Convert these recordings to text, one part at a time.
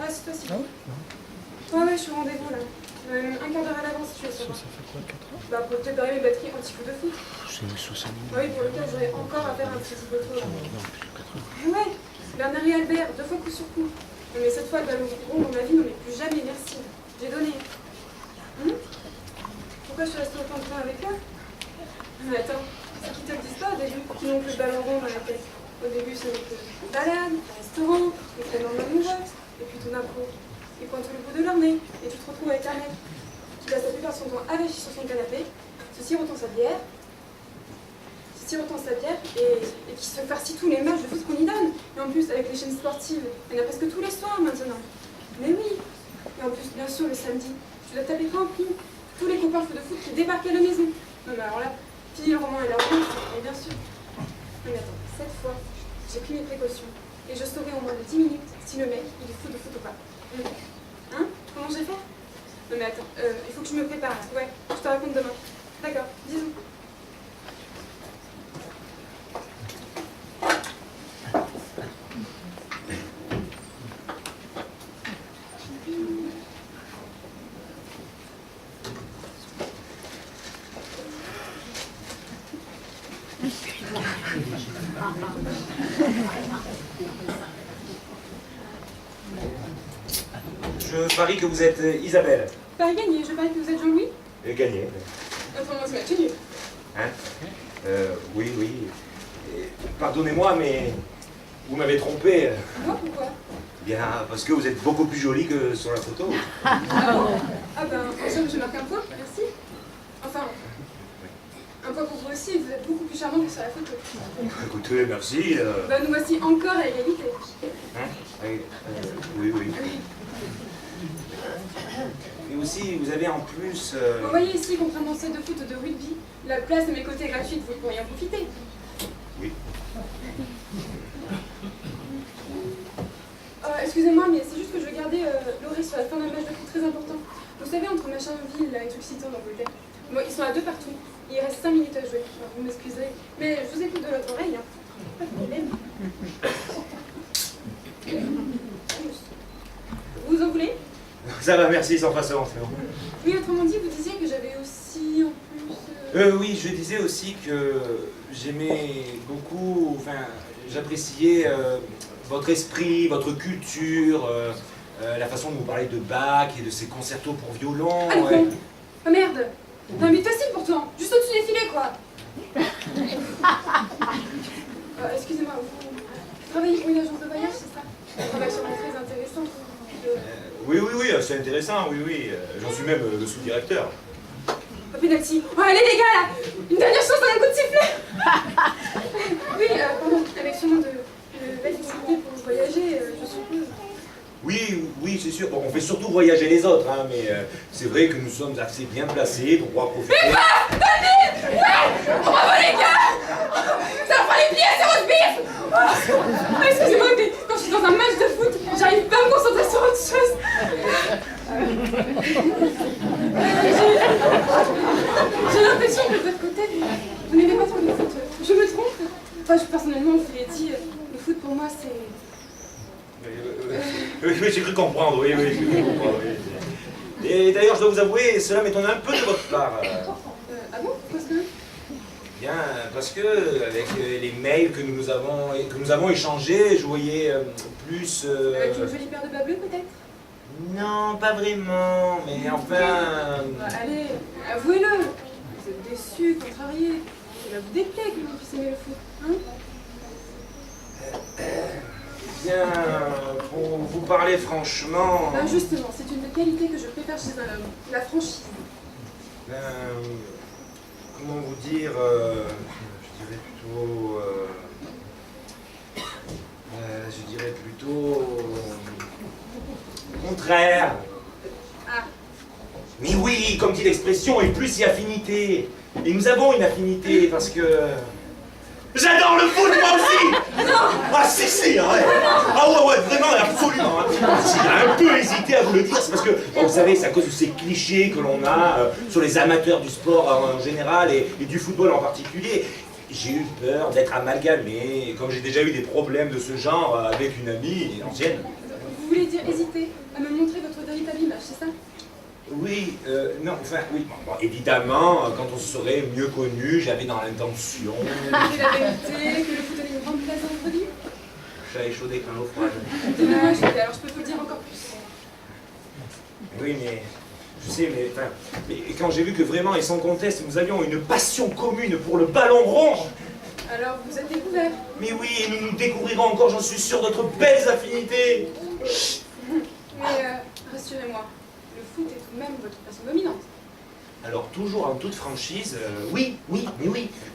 Ah, c'est toi, si. Ouais, je suis au rendez-vous là. Un quart d'heure à l'avance, tu es sûr. Ça fait quoi, 4 heures? Bah, pour préparer mes batteries anti-coup de foot. C'est 60 000. Oui, pour lequel j'aurais encore à faire un petit photo. Non, plus 4 heures. Ouais, Bernard et Albert, 2 fois coup sur coup. Non, mais cette fois, le ballon rond dans ma vie, non mais plus jamais, merci. J'ai donné. Pourquoi je suis restée autant de temps avec eux? Mais attends, c'est qu'ils te le disent pas au début, qu'ils n'ont plus le ballon rond dans la tête. Au début, c'est avec une balade, un restaurant, ils prennent en amoureux, et puis tout d'un coup, ils pointent le bout de leur nez, et tu te retrouves avec un mec qui passe la plupart de son temps avachi sur son canapé, se sirotant sa bière, et qui se farcit tous les matchs de foot qu'on y donne. Et en plus, avec les chaînes sportives, il y en a presque tous les soirs maintenant. Mais oui. Et en plus, bien sûr, le samedi, tu dois taper quand prix tous les copains de foot qui débarquent à la maison. Non mais alors là, fini le roman et la romance, et bien sûr. Non mais attends, cette fois, j'ai pris mes précautions, et je saurai en moins de 10 minutes si le mec, il est fou de foot ou pas. Hein? Comment j'ai fait? Non mais attends, il faut que je me prépare là. Ouais, je te raconte demain. D'accord, bisous. Je parie que vous êtes Isabelle. Paris gagné, je parie que vous êtes Jean-Louis? Gagné. Autrement, c'est match nul. Hein? Oui, oui. Pardonnez-moi, mais vous m'avez trompé. Moi, pourquoi? Bien, parce que vous êtes beaucoup plus jolie que sur la photo. Ah bon? Ah ben, en somme, je marque un point, merci. Enfin, un point pour vous aussi, vous êtes beaucoup plus charmant que sur la photo. Écoutez, merci. Ben, nous voici encore à égalité. Hein? Oui, oui. Et aussi, vous avez en plus... Vous voyez ici, contrairement à celle de foot ou de rugby, la place de mes côtés est gratuite, vous pourriez en profiter. Oui. Excusez-moi, mais c'est juste que je veux garder l'oreille sur la fin d'un match de foot très important. Vous savez, entre Machinville et Tuxedo d'Angleterre, bon, ils sont à 2 partout. Il reste 5 minutes à jouer. Alors, vous m'excuserez, mais je vous écoute de l'autre oreille. Hein. Pas de problème. Vous en voulez? Ça va, merci, sans façon, c'est bon. Oui, autrement dit, vous disiez que j'avais aussi en plus... Oui, je disais aussi que j'aimais beaucoup, enfin, j'appréciais votre esprit, votre culture, la façon dont vous parlez de Bach et de ses concertos pour violon. Ah, ouais. Oh merde! Non, mais facile pourtant, juste au-dessus des filets, quoi! Excusez-moi, vous travaillez pour une agence de voyage, c'est ça? Un travail sûrement très intéressant. Oui, c'est intéressant, oui. J'en suis même le sous-directeur. Oh, pénalty! Oh, allez les gars, là! Une dernière chance dans un coup de sifflet! Oui, pardon, avec sûrement de belles difficultés pour voyager, je suppose. Oui, c'est sûr. Bon, on fait surtout voyager les autres, hein, mais c'est vrai que nous sommes assez bien placés pour pouvoir profiter... Mais pas! David! Ouais! Bravo les gars! Ça me fera les pieds, c'est votre bif! Excusez-moi, mais quand je suis dans un match de foot, j'arrive pas à me concentrer sur autre chose. J'ai l'impression que de votre côté, vous n'aimez pas trop le foot. Je me trompe? Enfin, personnellement, je vous l'ai dit, le foot pour moi, c'est... Oui, j'ai cru comprendre, oui, j'ai cru comprendre, oui. Et d'ailleurs, je dois vous avouer, cela m'étonne un peu de votre part. Ah bon? Parce que... Bien, parce que avec les mails que nous avons échangés, je voyais plus... Avec une jolie paire de bas bleus, peut-être? Non, pas vraiment, mais enfin... Allez, avouez-le. Vous êtes déçus, contrariés. Cela vous déplaît que vous puissiez aimer le foot, hein? Bien, pour vous parler franchement... Ben justement, c'est une des qualités que je préfère chez un homme, la franchise. Ben, comment vous dire, je dirais plutôt contraire. Ah. Mais oui, comme dit l'expression, et plus il y a affinité. Et nous avons une affinité parce que... J'adore le foot, moi aussi! Ah si, ouais! Ah ouais, vraiment, absolument! J'ai un peu hésité à vous le dire, c'est parce que, bon, vous savez, c'est à cause de ces clichés que l'on a sur les amateurs du sport en général et du football en particulier. j'ai eu peur d'être amalgamé, comme j'ai déjà eu des problèmes de ce genre avec une amie ancienne. Vous voulez dire hésiter à me montrer votre véritable image, c'est ça? Oui, non, enfin, oui. Bon, évidemment, quand on se serait mieux connu, j'avais dans l'intention... Et la vérité, que le foot avait une grande place dans votre vie? J'avais chaudé qu'un naufrage. Dommage, alors je peux vous le dire encore plus. Oui, mais... Je sais, mais quand j'ai vu que vraiment et sans conteste, nous avions une passion commune pour le ballon rond... Alors vous êtes découvert. Mais oui, et nous nous découvrirons encore, j'en suis sûr, d'autres belles affinités. Mais rassurez-moi, le foot est tout de même votre passion dominante. Alors, toujours en toute franchise, oui,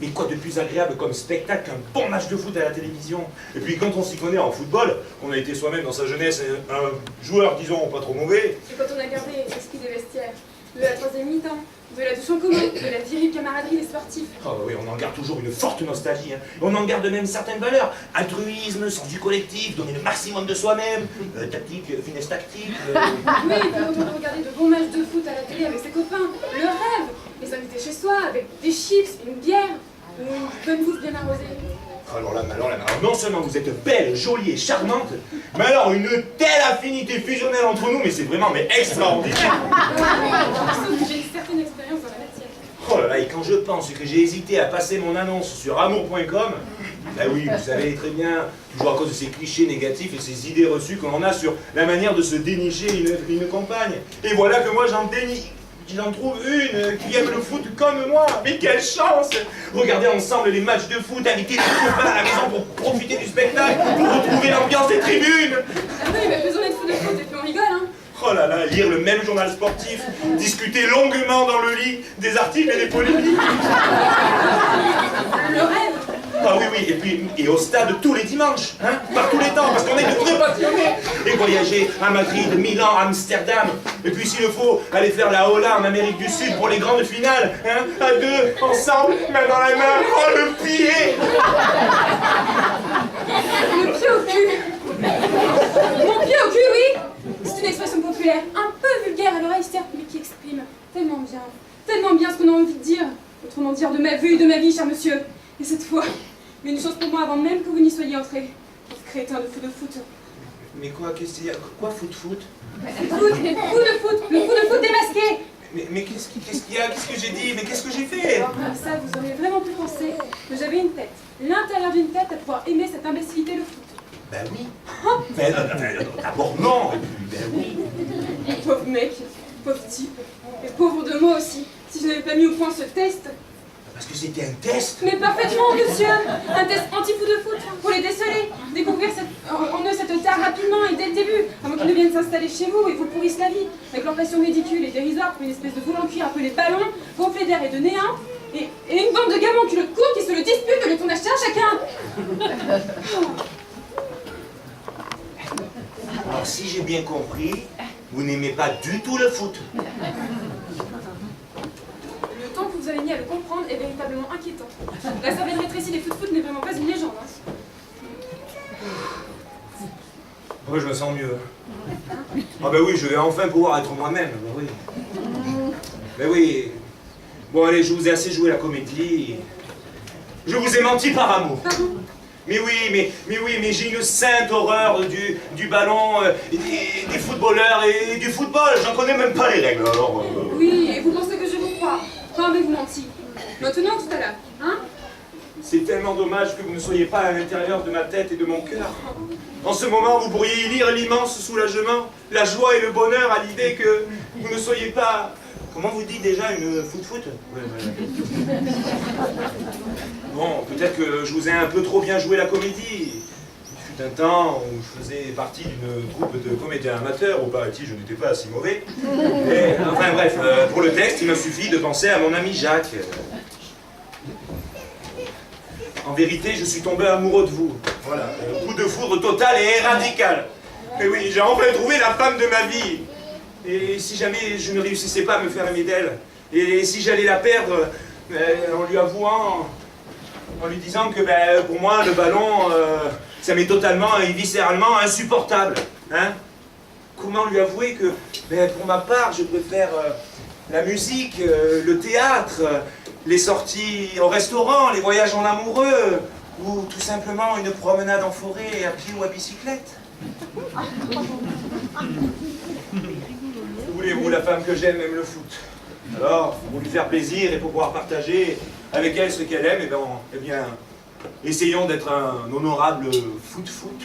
mais quoi de plus agréable comme spectacle qu'un bon match de foot à la télévision? Et puis quand on s'y connaît en football, qu'on a été soi-même dans sa jeunesse un joueur, disons, pas trop mauvais. Et quand on a gardé l'esprit des vestiaires, de la troisième mi-temps, de la douche en commun, de la virile camaraderie des sportifs. Ah oui, on en garde toujours une forte nostalgie. Hein. On en garde même certaines valeurs. Altruisme, sens du collectif, donner le maximum de soi-même, tactique, finesse tactique. Oui, et puis quand on peut regarder de bons matchs de foot à la télé avec ses copains, le rêve, les invités chez soi avec des chips, une bière, ou une bonne bouffe bien arrosée. Alors là, non seulement vous êtes belle, jolie et charmante, mais alors une telle affinité fusionnelle entre nous, mais c'est vraiment extraordinaire. Sauf que j'ai une certaine expérience dans la matière. Oh là là, et quand je pense que j'ai hésité à passer mon annonce sur amour.com, bah oui, vous savez très bien, toujours à cause de ces clichés négatifs et ces idées reçues que l'on a sur la manière de se dénicher une compagne. Et voilà que moi j'en trouve une qui aime le foot comme moi. Mais quelle chance! Regardez ensemble les matchs de foot, inviter les copains à la maison pour profiter du spectacle, pour retrouver l'ambiance des tribunes. Ah oui, mais faisons de foot et puis on rigole, hein. Oh là là, lire le même journal sportif, discuter longuement dans le lit des articles et des polémiques. Le rêve. Ah oui, et au stade tous les dimanches, hein, par tous les temps, parce qu'on est de vrais passionnés. Et voyager à Madrid, Milan, Amsterdam, et puis s'il le faut, aller faire la Hola en Amérique du Sud pour les grandes finales, hein, à deux, ensemble, main dans la main, oh le pied. Le pied au cul. Mon pied au cul, oui. C'est une expression populaire, un peu vulgaire à l'oreille certes, mais qui exprime tellement bien ce qu'on a envie de dire. Autrement dire de ma vue et de ma vie, cher monsieur. Et cette fois, mais une chose pour moi avant même que vous n'y soyez entré. Ce crétin de foot. Mais quoi, qu'est-ce qu'il y a? Quoi, foot? Foot, le fou de foot démasqué. Mais qu'est-ce qu'il y a? Qu'est-ce que j'ai dit? Mais qu'est-ce que j'ai fait? Alors comme ça, vous auriez vraiment pu penser que j'avais une tête, l'intérieur d'une tête à pouvoir aimer cette imbécilité, le foot. Ben oui. Ben d'abord non, et puis ben oui. Pauvre mec, pauvre type, et pauvre de moi aussi, si je n'avais pas mis au point ce test. Parce que c'était un test. Mais parfaitement, monsieur. Un test anti-fou de foot pour les déceler, découvrir en eux cette tare rapidement et dès le début, avant qu'ils ne viennent s'installer chez vous et vous pourrissent la vie, avec leur passion ridicule et dérisoire pour une espèce de boule en cuir appelée ballon, gonflé d'air et de néant, et une bande de gamins culottes courtes qui se le disputent de le ton acheter un chacun. Alors si j'ai bien compris, vous n'aimez pas du tout le foot. Le temps que vous avez mis à le comprendre est véritablement inquiétant. La cervelle rétrécie des foot-foot n'est vraiment pas une légende. Hein. Oui, je me sens mieux. Ah ben oui, je vais enfin pouvoir être moi-même, ben oui. Ben oui. Bon allez, je vous ai assez joué la comédie. Je vous ai menti par amour. Pardon ? Mais oui, j'ai une sainte horreur du ballon, des footballeurs et du football. J'en connais même pas les règles, alors... Oui, et vous pensez que je vous crois. Quand avez-vous menti? Maintenant ou tout à l'heure, hein? C'est tellement dommage que vous ne soyez pas à l'intérieur de ma tête et de mon cœur. En ce moment, vous pourriez y lire l'immense soulagement, la joie et le bonheur à l'idée que vous ne soyez pas... Comment vous dites déjà, une foot-foot? Ouais. Bon, peut-être que je vous ai un peu trop bien joué la comédie. Il fut un temps où je faisais partie d'une troupe de comédiens amateurs, où paraît-il je n'étais pas si mauvais. Et, enfin bref, pour le texte, il m'a suffi de penser à mon ami Jacques. En vérité, je suis tombé amoureux de vous. Voilà, coup de foudre total et radical. Mais oui, j'ai enfin trouvé la femme de ma vie. Et si jamais je ne réussissais pas à me faire aimer d'elle, et si j'allais la perdre, en lui avouant, en lui disant que pour moi, le ballon, ça m'est totalement et viscéralement insupportable. Hein? Comment lui avouer que, pour ma part, je préfère La musique, le théâtre, les sorties au restaurant, les voyages en amoureux, ou tout simplement une promenade en forêt à pied ou à bicyclette. Voulez-vous, la femme que j'aime aime le foot. Alors, pour lui faire plaisir et pour pouvoir partager avec elle ce qu'elle aime, eh bien, essayons d'être un honorable foot-foot.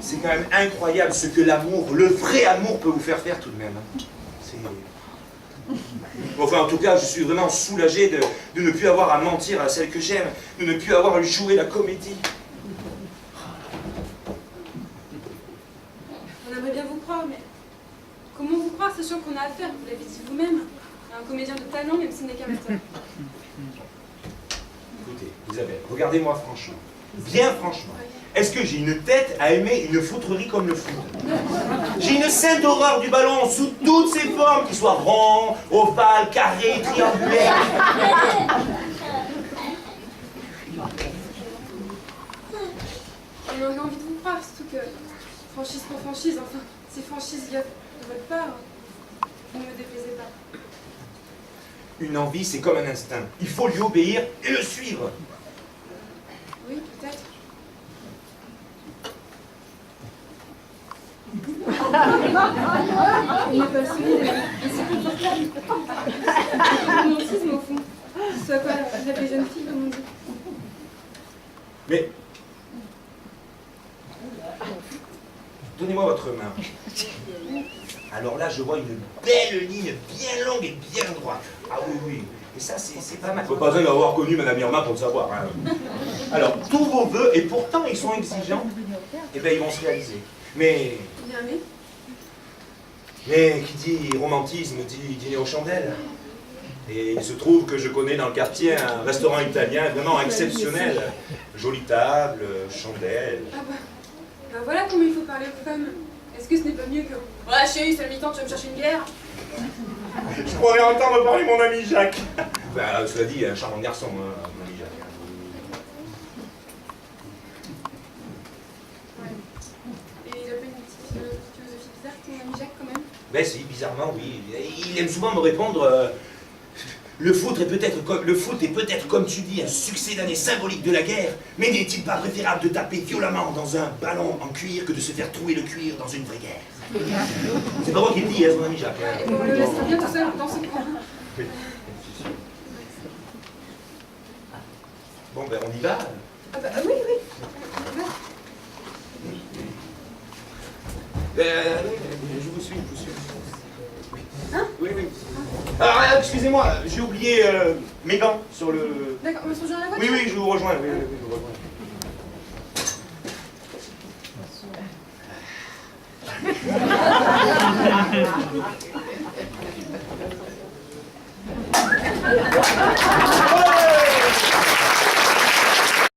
C'est quand même incroyable ce que l'amour, le vrai amour peut vous faire faire tout de même. Enfin, en tout cas, je suis vraiment soulagé de ne plus avoir à mentir à celle que j'aime, de ne plus avoir à lui jouer la comédie. On aimerait bien vous croire, mais comment vous croire, sachant qu'on a affaire, vous l'avez dit vous-même, à un comédien de talent, même s'il n'est qu'amateur. Écoutez, Isabelle, regardez-moi franchement. Bien franchement. Est-ce que j'ai une tête à aimer une foutrerie comme le foot? J'ai une sainte horreur du ballon sous toutes ses formes, qu'il soit rond, ovale, carré, triangulaire. On aurait envie de vous croire, surtout que, franchise pour franchise, enfin, si franchise vient de votre part, vous ne me déplaisez pas. Une envie, c'est comme un instinct. Il faut lui obéir et le suivre. Oui, peut-être. Il n'est pas le souvenir, et c'est confortable. Le romantisme, au fond. Ce soit quoi, avec les jeunes filles, comme on dit. Mais... donnez-moi votre main. Alors là, je vois une belle ligne bien longue et bien droite. Ah oui, oui. Et ça, c'est pas mal. Faut pas besoin d'avoir connu Madame Irma pour le savoir. Hein. Alors, tous vos vœux, et pourtant ils sont exigeants, eh bien, ils vont se réaliser. Mais... Bien, mais... mais qui dit romantisme dit dîner aux chandelles. Et il se trouve que je connais dans le quartier un restaurant italien vraiment exceptionnel. Jolie table, chandelles. Ah bah voilà comment il faut parler aux femmes. Est-ce que ce n'est pas mieux que... Ouais, chérie, c'est le mi-temps, tu vas me chercher une bière? Je pourrais entendre parler mon ami Jacques. Ben, cela dit, un charmant garçon, mon ami Jacques. Ouais. Et il a pas une petite philosophie bizarre, ton ami Jacques, quand même? Ben si, bizarrement, oui. Il aime souvent me répondre... le foot est peut-être, comme tu dis, un succès d'année symbolique de la guerre, mais n'est-il pas préférable de taper violemment dans un ballon en cuir que de se faire trouer le cuir dans une vraie guerre? C'est pas moi qui le dis, hein, mon ami Jacques. Ouais, et bon, on le laissera bien tout seul dans ce coin. Oui. Bon, ben on y va. Ah bah oui, oui. Je vous suis. Hein? Oui, oui. Alors, excusez-moi, j'ai oublié mes gants sur le... D'accord, on va se rejoindre à la voiture? Oui, je vous rejoins. Oui, je vous rejoins.